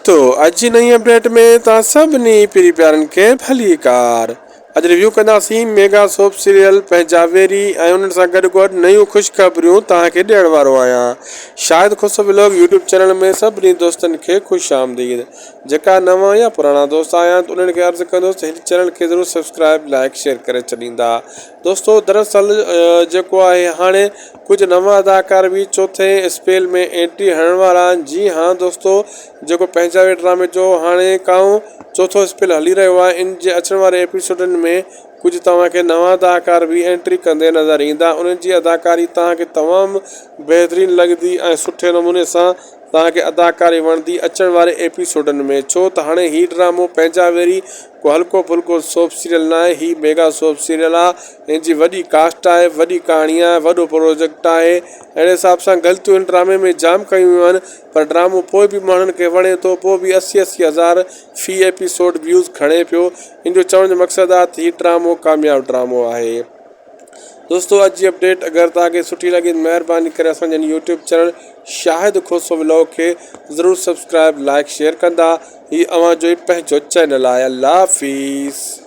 दोस्तों अज जी नई अपडेट में तव्हां सभिनी पिरी प्यारनि खे भली कार। अॼु रिव्यू कंदासीं मेगा सोप सीरियल पंहिंजावेरी ऐं उन्हनि सां गॾु गॾु नयूं ख़ुशख़बरियूं तव्हांखे ॾियण वारो आहियां। शाहिद खुशो व्लॉग यूट्यूब चैनल में सभिनी दोस्तनि खे ख़ुशि आमदीद। जेका नवां या पुराणा दोस्त आया आहिनि उन्हनि खे अर्ज़ु कंदुसि हिन चैनल खे ज़रूरु सब्सक्राइब लाइक शेयर करे छॾींदा। दोस्तों दरअसल जेको आहे हाणे कुझु नवां अदाकार भी चौथे स्पेल में एंट्री हणण वारा आहिनि। जी हाँ दोस्तों, जेको पंहिंजावेरी ड्रामे जो हाणे काऊं चौथो स्पेल हली रहियो आहे, इन जे अचण वारे एपिसोडनि में कुछ तव्हांखे नवां अदाकार भी एंट्री कंदे नज़र ईंदा। उन्हनि जी अदाकारी तव्हांखे तमामु बहितरीन लॻंदी ऐं सुठे नमूने सां तव्हांखे अदाकारी वणंदी अचण वारे एपिसोडनि में। छो त हाणे ही ड्रामो पंहिंजावेरी को हल्को फुल्को सोप सीरियल न आहे, ही मेगा सोप सीरियल आहे। हिन जी वॾी कास्ट आहे, वॾी कहाणी आहे, वॾो प्रोजेक्ट आहे। अहिड़े हिसाब सां ग़लतियूं हिन ड्रामे में जाम कयूं वियूं आहिनि, पर ड्रामो पोइ बि माण्हुनि खे वणे थो। पोइ बि 80-80 हज़ार फी एपिसोड व्यूज़ खणे पियो। इन जो चवण जो मक़सदु आहे त हीउ ड्रामो कामयाबु ड्रामो आहे। दोस्तों अॼु जी अपडेट अगरि तव्हांखे सुठी लॻी महिरबानी करे असांजे यूट्यूब चैनल शाहिद खुशो व्लॉग खे ज़रूरु सब्सक्राइब लाइक शेयर कंदा। हीउ अव्हां जो ई पंहिंजो चैनल आहे। अल्लाह हाफ़िज़।